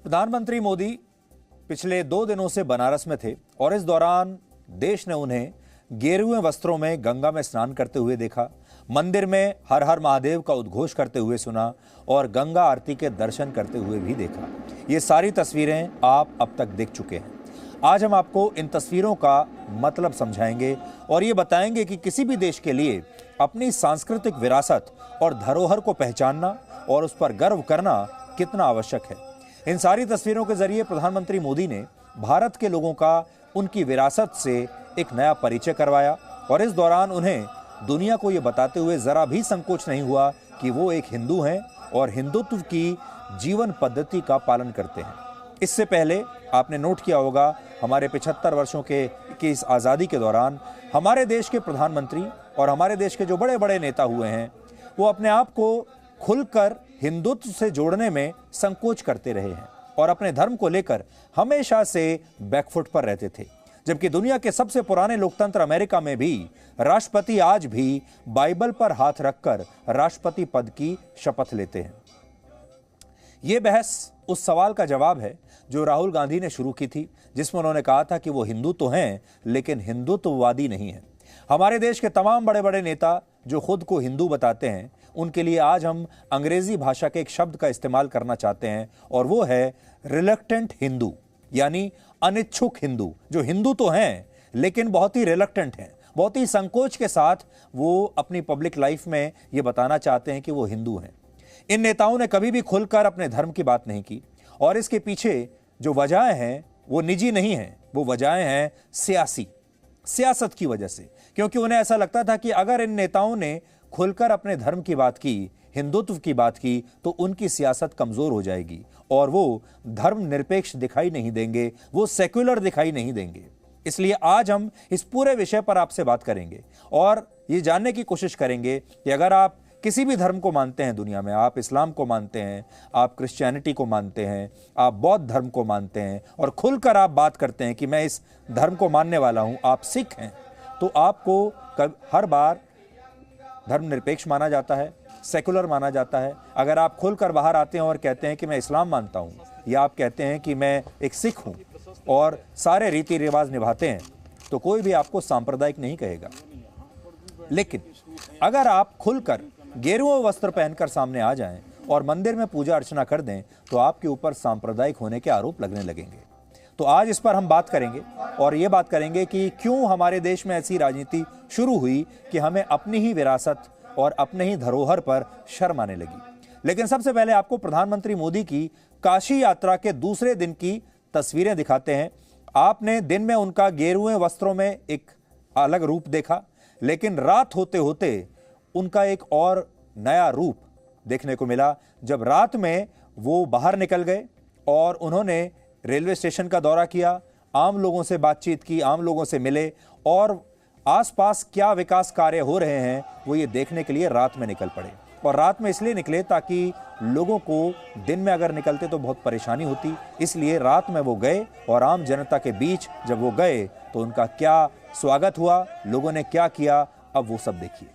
प्रधानमंत्री मोदी पिछले 2 दिनों से बनारस में थे और इस दौरान देश ने उन्हें गेरुए वस्त्रों में गंगा में स्नान करते हुए देखा, मंदिर में हर हर महादेव का उद्घोष करते हुए सुना और गंगा आरती के दर्शन करते हुए भी देखा। ये सारी तस्वीरें आप अब तक देख चुके हैं। आज हम आपको इन तस्वीरों का मतलब समझाएंगे और ये बताएंगे कि किसी भी देश के लिए अपनी सांस्कृतिक विरासत और धरोहर को पहचानना और उस पर गर्व करना कितना आवश्यक है। इन सारी तस्वीरों के जरिए प्रधानमंत्री मोदी ने भारत के लोगों का उनकी विरासत से एक नया परिचय करवाया और इस दौरान उन्हें दुनिया को ये बताते हुए जरा भी संकोच नहीं हुआ कि वो एक हिंदू हैं और हिंदुत्व की जीवन पद्धति का पालन करते हैं। इससे पहले आपने नोट किया होगा, हमारे 75 वर्षों की इस आज़ादी के दौरान हमारे देश के प्रधानमंत्री और हमारे देश के जो बड़े बड़े नेता हुए हैं, वो अपने आप को खुलकर हिंदुत्व से जोड़ने में संकोच करते रहे हैं और अपने धर्म को लेकर हमेशा से बैकफुट पर रहते थे। जबकि दुनिया के सबसे पुराने लोकतंत्र अमेरिका में भी राष्ट्रपति आज भी बाइबल पर हाथ रखकर राष्ट्रपति पद की शपथ लेते हैं। यह बहस उस सवाल का जवाब है जो राहुल गांधी ने शुरू की थी, जिसमें उन्होंने कहा था कि वो हिंदू तो हैं लेकिन हिंदुत्ववादी नहीं है। हमारे देश के तमाम बड़े बड़े नेता जो खुद को हिंदू बताते हैं, उनके लिए आज हम अंग्रेजी भाषा के एक शब्द का इस्तेमाल करना चाहते हैं और वो है रिलक्टेंट हिंदू, यानी अनिच्छुक हिंदू। जो हिंदू तो हैं लेकिन बहुत ही रिलक्टेंट हैं, बहुत ही संकोच के साथ वो अपनी पब्लिक लाइफ में ये बताना चाहते हैं कि वो हिंदू हैं। इन नेताओं ने कभी भी खुलकर अपने धर्म की बात नहीं की और इसके पीछे जो वजहें हैं वो निजी नहीं हैं, वो वजहें हैं सियासत की वजह से। क्योंकि उन्हें ऐसा लगता था कि अगर इन नेताओं ने खुलकर अपने धर्म की बात की, हिंदुत्व की बात की, तो उनकी सियासत कमजोर हो जाएगी और वो धर्मनिरपेक्ष दिखाई नहीं देंगे, वो सेक्युलर दिखाई नहीं देंगे। इसलिए आज हम इस पूरे विषय पर आपसे बात करेंगे और ये जानने की कोशिश करेंगे कि अगर आप किसी भी धर्म को मानते हैं दुनिया में, आप इस्लाम को मानते हैं, आप क्रिश्चियनिटी को मानते हैं, आप बौद्ध धर्म को मानते हैं और खुलकर आप बात करते हैं कि मैं इस धर्म को मानने वाला हूं, आप सिख हैं, तो आपको हर बार धर्मनिरपेक्ष माना जाता है, सेकुलर माना जाता है। अगर आप खुलकर बाहर आते हैं और कहते हैं कि मैं इस्लाम मानता हूं, या आप कहते हैं कि मैं एक सिख हूं और सारे रीति रिवाज निभाते हैं, तो कोई भी आपको सांप्रदायिक नहीं कहेगा। लेकिन अगर आप खुलकर गेरुआ वस्त्र पहनकर सामने आ जाएं और मंदिर में पूजा अर्चना कर दें, तो आपके ऊपर सांप्रदायिक होने के आरोप लगने लगेंगे। तो आज इस पर हम बात करेंगे और ये बात करेंगे कि क्यों हमारे देश में ऐसी राजनीति शुरू हुई कि हमें अपनी ही विरासत और अपने ही धरोहर पर शर्म आने लगी। लेकिन सबसे पहले आपको प्रधानमंत्री मोदी की काशी यात्रा के दूसरे दिन की तस्वीरें दिखाते हैं। आपने दिन में उनका गेरुए वस्त्रों में एक अलग रूप देखा, लेकिन रात होते होते उनका एक और नया रूप देखने को मिला, जब रात में वो बाहर निकल गए और उन्होंने रेलवे स्टेशन का दौरा किया, आम लोगों से बातचीत की, आम लोगों से मिले और आसपास क्या विकास कार्य हो रहे हैं वो ये देखने के लिए रात में निकल पड़े। और रात में इसलिए निकले ताकि लोगों को दिन में अगर निकलते तो बहुत परेशानी होती, इसलिए रात में वो गए और आम जनता के बीच जब वो गए तो उनका क्या स्वागत हुआ, लोगों ने क्या किया, अब वो सब देखिए।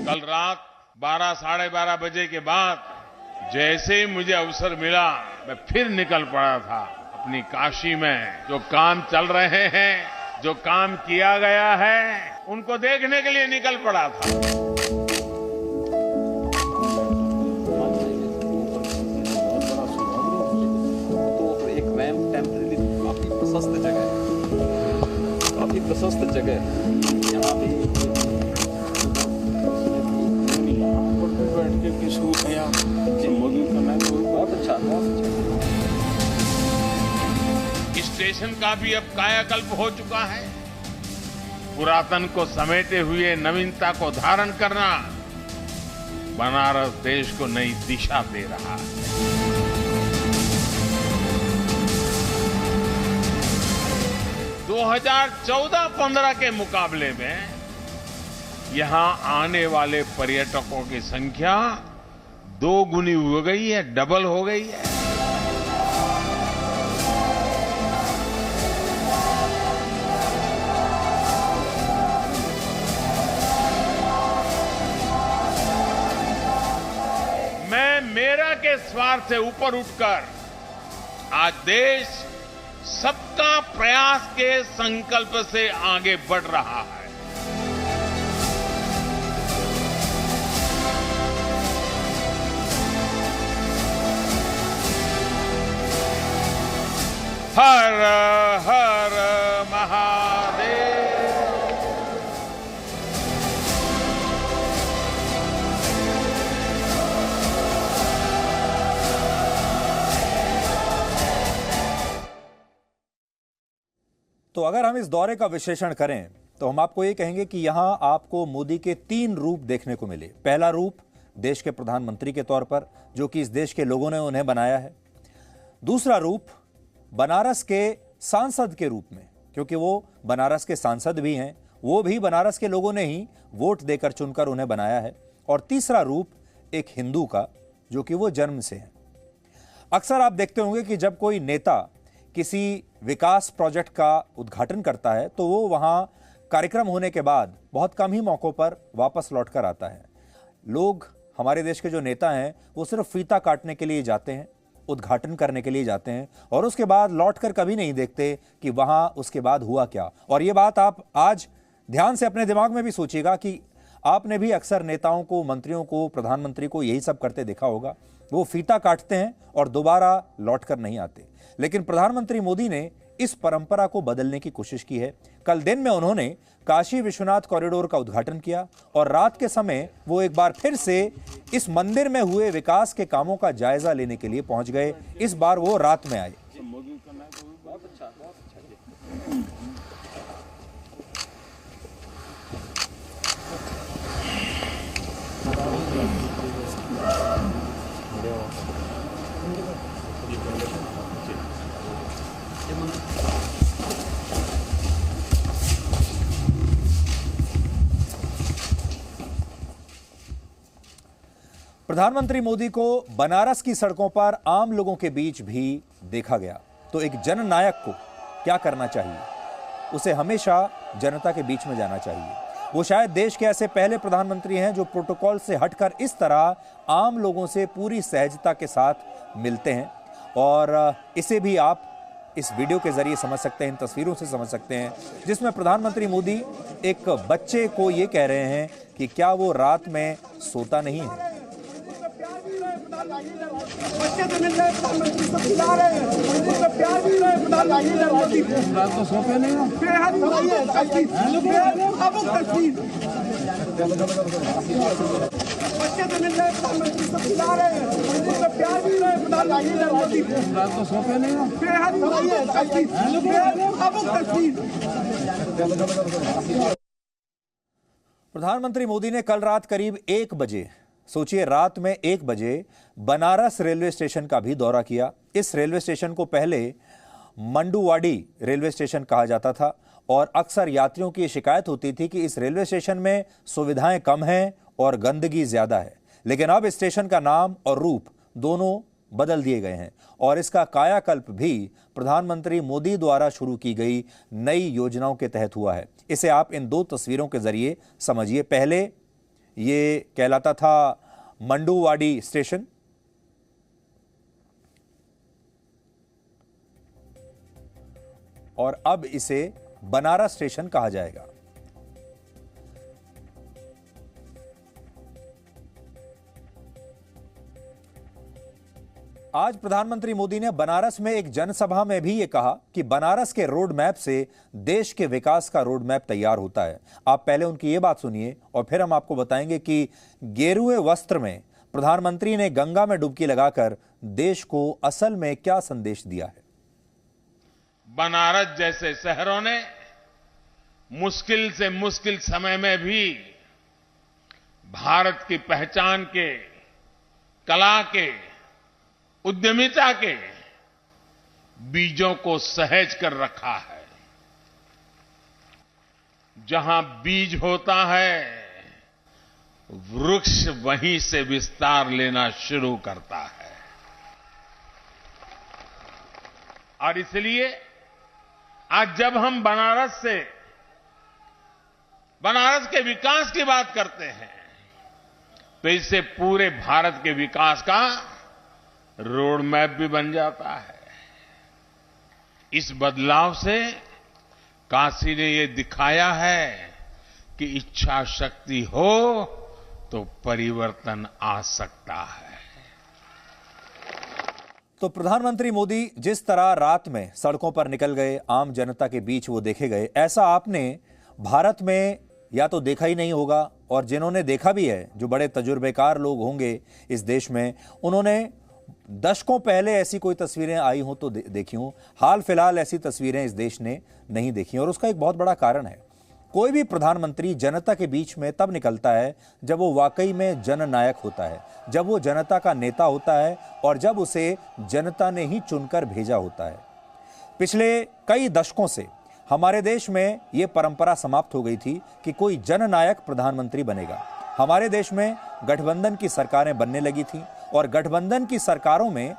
कल रात 12 साढ़े 12 बजे के बाद जैसे ही मुझे अवसर मिला, मैं फिर निकल पड़ा था अपनी काशी में। जो काम चल रहे हैं, जो काम किया गया है, उनको देखने के लिए निकल पड़ा था। प्रशस्त जगह है, काफी प्रशस्त जगह है। यहाँ पे बैठ के शुरू किया मौजूद करना है, बहुत अच्छा, बहुत अच्छा। स्टेशन का भी अब कायाकल्प हो चुका है। पुरातन को समेटे हुए नवीनता को धारण करना बनारस देश को नई दिशा दे रहा है। दो 2014-15 के मुकाबले में यहां आने वाले पर्यटकों की संख्या 2 गुनी हो गई है, डबल हो गई है। मैं मेरा के स्वार्थ से ऊपर उठकर आज देश सबका प्रयास के संकल्प से आगे बढ़ रहा है। हर हर महादेव। तो अगर हम इस दौरे का विश्लेषण करें तो हम आपको ये कहेंगे कि यहां आपको मोदी के 3 रूप देखने को मिले। पहला रूप देश के प्रधानमंत्री के तौर पर, जो कि इस देश के लोगों ने उन्हें बनाया है। दूसरा रूप बनारस के सांसद के रूप में, क्योंकि वो बनारस के सांसद भी हैं, वो भी बनारस के लोगों ने ही वोट देकर चुनकर उन्हें बनाया है। और तीसरा रूप एक हिंदू का, जो कि वो जन्म से है। अक्सर आप देखते होंगे कि जब कोई नेता किसी विकास प्रोजेक्ट का उद्घाटन करता है तो वो वहां कार्यक्रम होने के बाद बहुत कम ही मौकों पर वापस लौटकर आता है। लोग, हमारे देश के जो नेता हैं, वो सिर्फ फीता काटने के लिए जाते हैं, उद्घाटन करने के लिए जाते हैं और उसके बाद लौटकर कभी नहीं देखते कि वहां उसके बाद हुआ क्या। और ये बात आप आज ध्यान से अपने दिमाग में भी सोचिएगा कि आपने भी अक्सर नेताओं को, मंत्रियों को, प्रधानमंत्री को यही सब करते देखा होगा। वो फीता काटते हैं और दोबारा लौटकर नहीं आते। लेकिन प्रधानमंत्री मोदी ने इस परंपरा को बदलने की कोशिश की है। कल दिन में उन्होंने काशी विश्वनाथ कॉरिडोर का उद्घाटन किया और रात के समय वो एक बार फिर से इस मंदिर में हुए विकास के कामों का जायजा लेने के लिए पहुंच गए। इस बार वो रात में आए। प्रधानमंत्री मोदी को बनारस की सड़कों पर आम लोगों के बीच भी देखा गया। तो एक जननायक को क्या करना चाहिए? उसे हमेशा जनता के बीच में जाना चाहिए। वो शायद देश के ऐसे पहले प्रधानमंत्री हैं जो प्रोटोकॉल से हटकर इस तरह आम लोगों से पूरी सहजता के साथ मिलते हैं। और इसे भी आप इस वीडियो के जरिए समझ सकते हैं, इन तस्वीरों से समझ सकते हैं, जिसमें प्रधानमंत्री मोदी एक बच्चे को ये कह रहे हैं कि क्या वो रात में सोता नहीं है। बच्चे तो मिल रहे, प्रधानमंत्री को खिला रहे हैं, उनको प्यार मिल रहा है, प्रधानमंत्री रात को सोते नहीं हो। बेहद भावुक तस्वीर। बच्चे तो मिल रहे, प्रधानमंत्री को खिला रहे हैं, उनको प्यार मिल रहा है, प्रधानमंत्री रात को सोते नहीं हो। बेहद भावुक तस्वीर। प्रधानमंत्री मोदी ने कल रात करीब 1 बजे, सोचिए रात में 1 बजे, बनारस रेलवे स्टेशन का भी दौरा किया। इस रेलवे स्टेशन को पहले मंडुवाडी रेलवे स्टेशन कहा जाता था और अक्सर यात्रियों की शिकायत होती थी कि इस रेलवे स्टेशन में सुविधाएं कम हैं और गंदगी ज्यादा है। लेकिन अब स्टेशन का नाम और रूप दोनों बदल दिए गए हैं और इसका कायाकल्प भी प्रधानमंत्री मोदी द्वारा शुरू की गई नई योजनाओं के तहत हुआ है। इसे आप इन 2 तस्वीरों के जरिए समझिए। पहले ये कहलाता था मंडुवाडी स्टेशन और अब इसे बनारस स्टेशन कहा जाएगा। आज प्रधानमंत्री मोदी ने बनारस में एक जनसभा में भी यह कहा कि बनारस के रोड मैप से देश के विकास का रोड मैप तैयार होता है। आप पहले उनकी ये बात सुनिए और फिर हम आपको बताएंगे कि गेरुए वस्त्र में प्रधानमंत्री ने गंगा में डुबकी लगाकर देश को असल में क्या संदेश दिया है। बनारस जैसे शहरों ने मुश्किल से मुश्किल समय में भी भारत की पहचान के, कला के, उद्यमिता के बीजों को सहेज कर रखा है। जहां बीज होता है, वृक्ष वहीं से विस्तार लेना शुरू करता है। और इसलिए आज जब हम बनारस के विकास की बात करते हैं, तो इससे पूरे भारत के विकास का रोड मैप भी बन जाता है। इस बदलाव से काशी ने ये दिखाया है कि इच्छा शक्ति हो तो परिवर्तन आ सकता है। तो प्रधानमंत्री मोदी जिस तरह रात में सड़कों पर निकल गए, आम जनता के बीच वो देखे गए, ऐसा आपने भारत में या तो देखा ही नहीं होगा, और जिन्होंने देखा भी है, जो बड़े तजुर्बेकार लोग होंगे इस देश में, उन्होंने दशकों पहले ऐसी कोई तस्वीरें आई हों तो देखी हों। हाल फिलहाल ऐसी तस्वीरें इस देश ने नहीं देखी, और उसका एक बहुत बड़ा कारण है, कोई भी प्रधानमंत्री जनता के बीच में तब निकलता है जब वो वाकई में जननायक होता है, जब वो जनता का नेता होता है, और जब उसे जनता ने ही चुनकर भेजा होता है। पिछले कई दशकों से हमारे देश में ये परंपरा समाप्त हो गई थी कि कोई जननायक प्रधानमंत्री बनेगा। हमारे देश में गठबंधन की सरकारें बनने लगी थीं, और गठबंधन की सरकारों में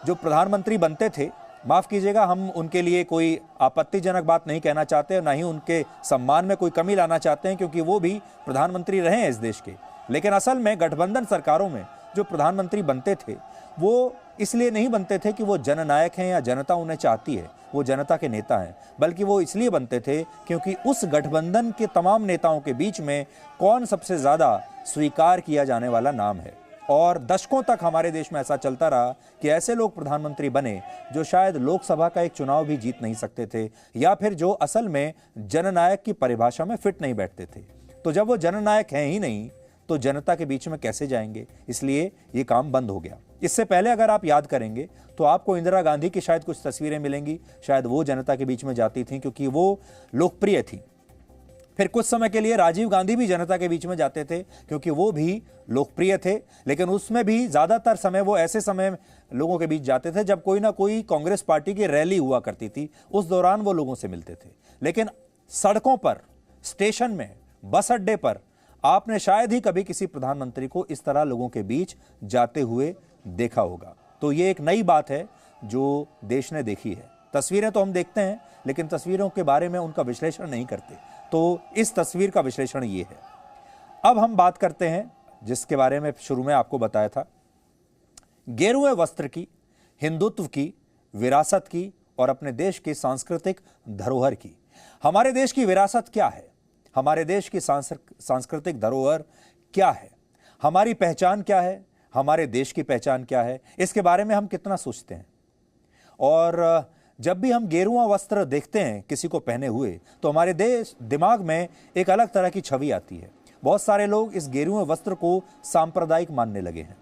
जो प्रधानमंत्री बनते थे, माफ कीजिएगा, हम उनके लिए कोई आपत्तिजनक बात नहीं कहना चाहते, ना ही उनके सम्मान में कोई कमी लाना चाहते हैं, क्योंकि वो भी प्रधानमंत्री रहे हैं इस देश के। लेकिन असल में गठबंधन सरकारों में जो प्रधानमंत्री बनते थे, वो इसलिए नहीं बनते थे कि वो जननायक हैं या जनता उन्हें चाहती है, वो जनता के नेता हैं, बल्कि वो इसलिए बनते थे क्योंकि उस गठबंधन के तमाम नेताओं के बीच में कौन सबसे ज्यादा स्वीकार किया जाने वाला नाम है। और दशकों तक हमारे देश में ऐसा चलता रहा कि ऐसे लोग प्रधानमंत्री बने जो शायद लोकसभा का एक चुनाव भी जीत नहीं सकते थे, या फिर जो असल में जननायक की परिभाषा में फिट नहीं बैठते थे। तो जब वो जननायक हैं ही नहीं, तो जनता के बीच में कैसे जाएंगे? इसलिए ये काम बंद हो गया। इससे पहले अगर आप याद करेंगे तो आपको इंदिरा गांधी की शायद कुछ तस्वीरें मिलेंगी, शायद वो जनता के बीच में जाती थी क्योंकि वो लोकप्रिय थी। फिर कुछ समय के लिए राजीव गांधी भी जनता के बीच में जाते थे क्योंकि वो भी लोकप्रिय थे, लेकिन उसमें भी ज्यादातर समय वो ऐसे समय लोगों के बीच जाते थे जब कोई ना कोई कांग्रेस पार्टी की रैली हुआ करती थी, उस दौरान वो लोगों से मिलते थे। लेकिन सड़कों पर, स्टेशन में, बस अड्डे पर आपने शायद ही कभी किसी प्रधानमंत्री को इस तरह लोगों के बीच जाते हुए देखा होगा। तो ये एक नई बात है जो देश ने देखी है। तस्वीरें तो हम देखते हैं, लेकिन तस्वीरों के बारे में उनका विश्लेषण नहीं करते। तो इस तस्वीर का विश्लेषण ये है। अब हम बात करते हैं जिसके बारे में शुरू में आपको बताया था, गेरुए वस्त्र की, हिंदुत्व की, विरासत की और अपने देश की सांस्कृतिक धरोहर की। हमारे देश की विरासत क्या है? हमारे देश की सांस्कृतिक धरोहर क्या है? हमारी पहचान क्या है? हमारे देश की पहचान क्या है? इसके बारे में हम कितना सोचते हैं? और जब भी हम गेरुआ वस्त्र देखते हैं किसी को पहने हुए, तो हमारे दिमाग में एक अलग तरह की छवि आती है। बहुत सारे लोग इस गेरुए वस्त्र को सांप्रदायिक मानने लगे हैं,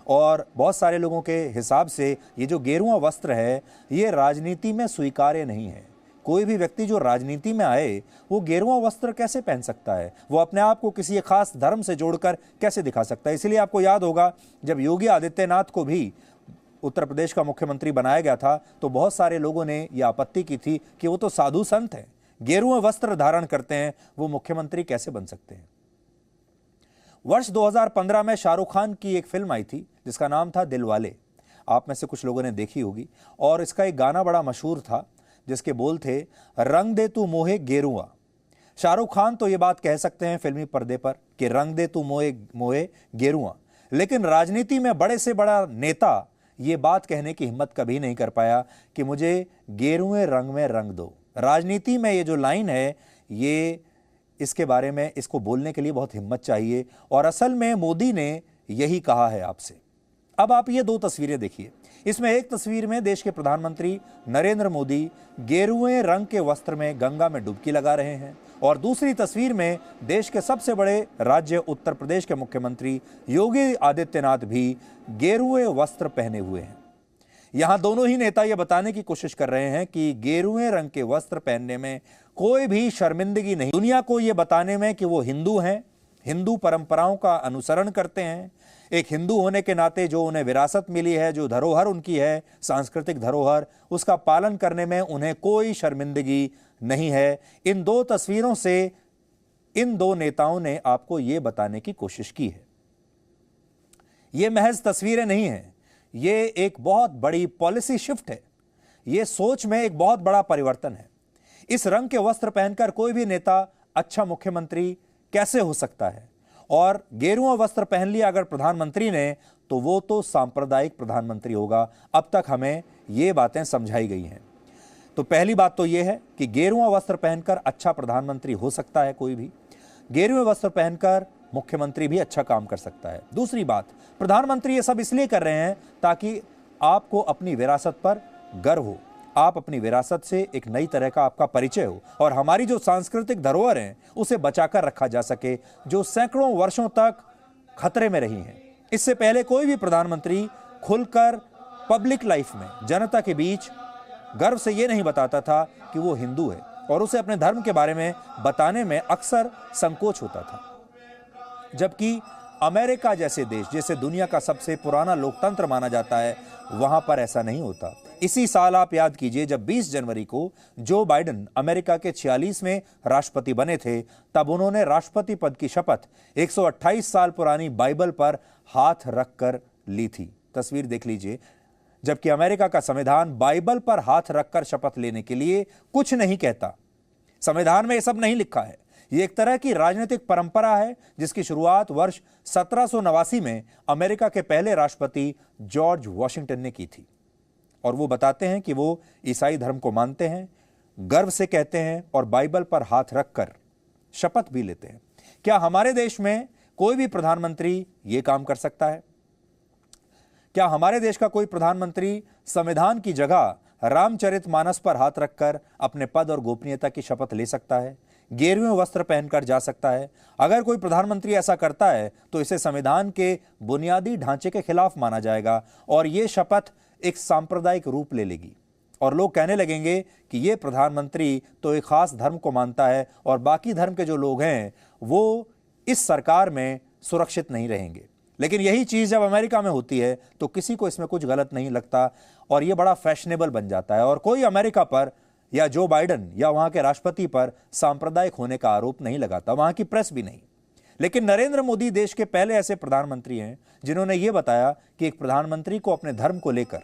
और बहुत सारे लोगों के हिसाब से ये जो गेरुआ वस्त्र है, ये राजनीति में स्वीकार्य नहीं है। कोई भी व्यक्ति जो राजनीति में आए, वो गेरुआ वस्त्र कैसे पहन सकता है? वो अपने आप को किसी एक खास धर्म से जोड़कर कैसे दिखा सकता है? इसलिए आपको याद होगा, जब योगी आदित्यनाथ को भी उत्तर प्रदेश का मुख्यमंत्री बनाया गया था, तो बहुत सारे लोगों ने यह आपत्ति की थी कि वो तो साधु संत हैं, गेरुए वस्त्र धारण करते हैं, वो मुख्यमंत्री कैसे बन सकते हैं? वर्ष 2015 में शाहरुख खान की एक फिल्म आई थी जिसका नाम था दिलवाले। आप में से कुछ लोगों ने देखी होगी, और इसका एक गाना बड़ा मशहूर था जिसके बोल थे, रंग दे तू मोहे गेरुआ। शाहरुख खान तो ये बात कह सकते हैं फिल्मी पर्दे पर कि रंग दे तू मोहे गेरुआ, लेकिन राजनीति में बड़े से बड़ा नेता ये बात कहने की हिम्मत कभी नहीं कर पाया कि मुझे गेरुए रंग में रंग दो। राजनीति में ये जो लाइन है, ये इसके बारे में, इसको बोलने के लिए बहुत हिम्मत चाहिए, और असल में मोदी ने यही कहा है आपसे। अब आप ये दो तस्वीरें देखिए। इसमें एक तस्वीर में देश के प्रधानमंत्री नरेंद्र मोदी गेरुए रंग के वस्त्र में गंगा में डुबकी लगा रहे हैं, और दूसरी तस्वीर में देश के सबसे बड़े राज्य उत्तर प्रदेश के मुख्यमंत्री योगी आदित्यनाथ भी गेरुए वस्त्र पहने हुए हैं। यहां दोनों ही नेता यह बताने की कोशिश कर रहे हैं कि गेरुए रंग के वस्त्र पहनने में कोई भी शर्मिंदगी नहीं, दुनिया को यह बताने में कि वो हिंदू हैं, हिंदू परंपराओं का अनुसरण करते हैं, एक हिंदू होने के नाते जो उन्हें विरासत मिली है, जो धरोहर उनकी है, सांस्कृतिक धरोहर, उसका पालन करने में उन्हें कोई शर्मिंदगी नहीं है। इन दो तस्वीरों से इन दो नेताओं ने आपको यह बताने की कोशिश की है। ये महज तस्वीरें नहीं हैं, ये एक बहुत बड़ी पॉलिसी शिफ्ट है, ये सोच में एक बहुत बड़ा परिवर्तन है। इस रंग के वस्त्र पहनकर कोई भी नेता अच्छा मुख्यमंत्री कैसे हो सकता है? और गेरुआ वस्त्र पहन लिया अगर प्रधानमंत्री ने, तो वो तो सांप्रदायिक प्रधानमंत्री होगा। अब तक हमें ये बातें समझाई गई हैं। तो पहली बात तो ये है कि गेरुआ वस्त्र पहनकर अच्छा प्रधानमंत्री हो सकता है कोई भी, गेरुए वस्त्र पहनकर मुख्यमंत्री भी अच्छा काम कर सकता है। दूसरी बात, प्रधानमंत्री ये सब इसलिए कर रहे हैं ताकि आपको अपनी विरासत पर गर्व हो, आप अपनी विरासत से एक नई तरह का आपका परिचय हो और हमारी जो सांस्कृतिक धरोहर है उसे बचाकर रखा जा सके, जो सैकड़ों वर्षों तक खतरे में रही हैं। इससे पहले कोई भी प्रधानमंत्री खुलकर पब्लिक लाइफ में जनता के बीच गर्व से यह नहीं बताता था कि वो हिंदू है और उसे अपने धर्म के बारे में बताने में अक्सर संकोच होता था। जबकि अमेरिका जैसे देश, जैसे दुनिया का सबसे पुराना लोकतंत्र माना जाता है, वहां पर ऐसा नहीं होता। इसी साल आप याद कीजिए जब 20 जनवरी को जो बाइडेन अमेरिका के 46वें राष्ट्रपति बने थे, तब उन्होंने राष्ट्रपति पद की शपथ 128 साल पुरानी बाइबल पर हाथ रखकर ली थी। तस्वीर देख लीजिए। जबकि अमेरिका का संविधान बाइबल पर हाथ रखकर शपथ लेने के लिए कुछ नहीं कहता, संविधान में यह सब नहीं लिखा है। यह एक तरह की राजनीतिक परंपरा है जिसकी शुरुआत वर्ष 1789 में अमेरिका के पहले राष्ट्रपति जॉर्ज वॉशिंगटन ने की थी। और वो बताते हैं कि वो ईसाई धर्म को मानते हैं, गर्व से कहते हैं और बाइबल पर हाथ रखकर शपथ भी लेते हैं। क्या हमारे देश में कोई भी प्रधानमंत्री ये काम कर सकता है? क्या हमारे देश का कोई प्रधानमंत्री संविधान की जगह रामचरितमानस पर हाथ रखकर अपने पद और गोपनीयता की शपथ ले सकता है, गेरुए वस्त्र पहनकर जा सकता है? अगर कोई प्रधानमंत्री ऐसा करता है तो इसे संविधान के बुनियादी ढांचे के खिलाफ माना जाएगा और यह शपथ एक सांप्रदायिक रूप ले लेगी और लोग कहने लगेंगे कि यह प्रधानमंत्री तो एक खास धर्म को मानता है और बाकी धर्म के जो लोग हैं वो इस सरकार में सुरक्षित नहीं रहेंगे। लेकिन यही चीज जब अमेरिका में होती है तो किसी को इसमें कुछ गलत नहीं लगता और यह बड़ा फैशनेबल बन जाता है और कोई अमेरिका पर या जो बाइडेन या वहां के राष्ट्रपति पर सांप्रदायिक होने का आरोप नहीं लगाता, वहां की प्रेस भी नहीं। लेकिन नरेंद्र मोदी देश के पहले ऐसे प्रधानमंत्री हैं जिन्होंने यह बताया कि एक प्रधानमंत्री को अपने धर्म को लेकर,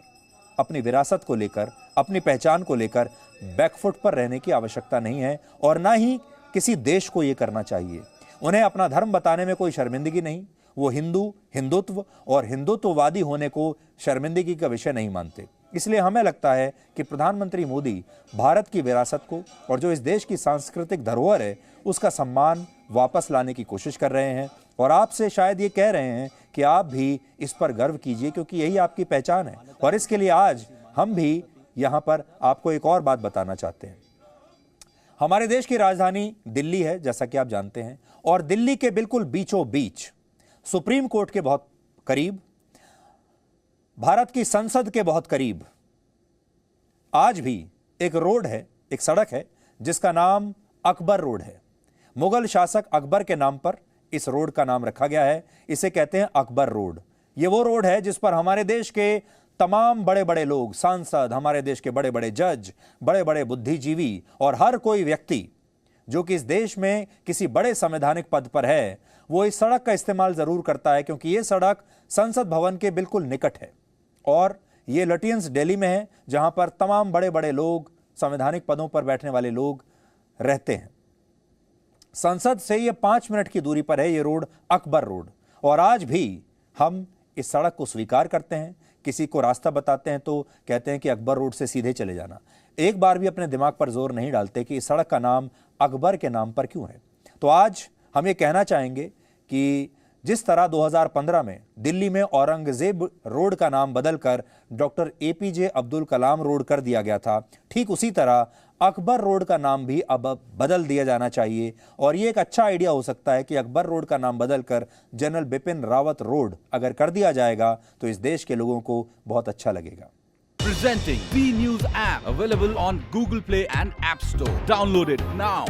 अपनी विरासत को लेकर, अपनी पहचान को लेकर बैकफुट पर रहने की आवश्यकता नहीं है और ना ही किसी देश को यह करना चाहिए। उन्हें अपना धर्म बताने में कोई शर्मिंदगी नहीं। वो हिंदुत्व और हिंदुत्ववादी होने को शर्मिंदगी का विषय नहीं मानते। इसलिए हमें लगता है कि प्रधानमंत्री मोदी भारत की विरासत को और जो इस देश की सांस्कृतिक धरोहर है उसका सम्मान वापस लाने की कोशिश कर रहे हैं और आपसे शायद ये कह रहे हैं कि आप भी इस पर गर्व कीजिए क्योंकि यही आपकी पहचान है। और इसके लिए आज हम भी यहाँ पर आपको एक और बात बताना चाहते हैं। हमारे देश की राजधानी दिल्ली है, जैसा कि आप जानते हैं, और दिल्ली के बिल्कुल बीचों बीच सुप्रीम कोर्ट के बहुत करीब, भारत की संसद के बहुत करीब आज भी एक रोड है, एक सड़क है जिसका नाम अकबर रोड है। मुगल शासक अकबर के नाम पर इस रोड का नाम रखा गया है। इसे कहते हैं अकबर रोड। ये वो रोड है जिस पर हमारे देश के तमाम बड़े बड़े लोग, सांसद, हमारे देश के बड़े बड़े जज, बड़े बड़े बुद्धिजीवी और हर कोई व्यक्ति जो कि इस देश में किसी बड़े संवैधानिक पद पर है, वो इस सड़क का इस्तेमाल जरूर करता है क्योंकि ये सड़क संसद भवन के बिल्कुल निकट है और ये लटियंस दिल्ली में है जहां पर तमाम बड़े बड़े लोग, संवैधानिक पदों पर बैठने वाले लोग रहते हैं। संसद से ये 5 मिनट की दूरी पर है ये रोड, अकबर रोड। और आज भी हम इस सड़क को स्वीकार करते हैं। किसी को रास्ता बताते हैं तो कहते हैं कि अकबर रोड से सीधे चले जाना। एक बार भी अपने दिमाग पर जोर नहीं डालते कि इस सड़क का नाम अकबर के नाम पर क्यों है। तो आज हम ये कहना चाहेंगे कि जिस तरह 2015 में दिल्ली में औरंगजेब रोड का नाम बदलकर doctor APJ Abdul Kalam road कर दिया गया था, ठीक उसी तरह अकबर रोड का नाम भी अब बदल दिया जाना चाहिए। और ये एक अच्छा आइडिया हो सकता है कि अकबर रोड का नाम बदलकर जनरल बिपिन रावत रोड अगर कर दिया जाएगा तो इस देश के लोगों को बहुत अच्छा लगेगा। Presenting B News app, available on Google Play and App Store. Download it now.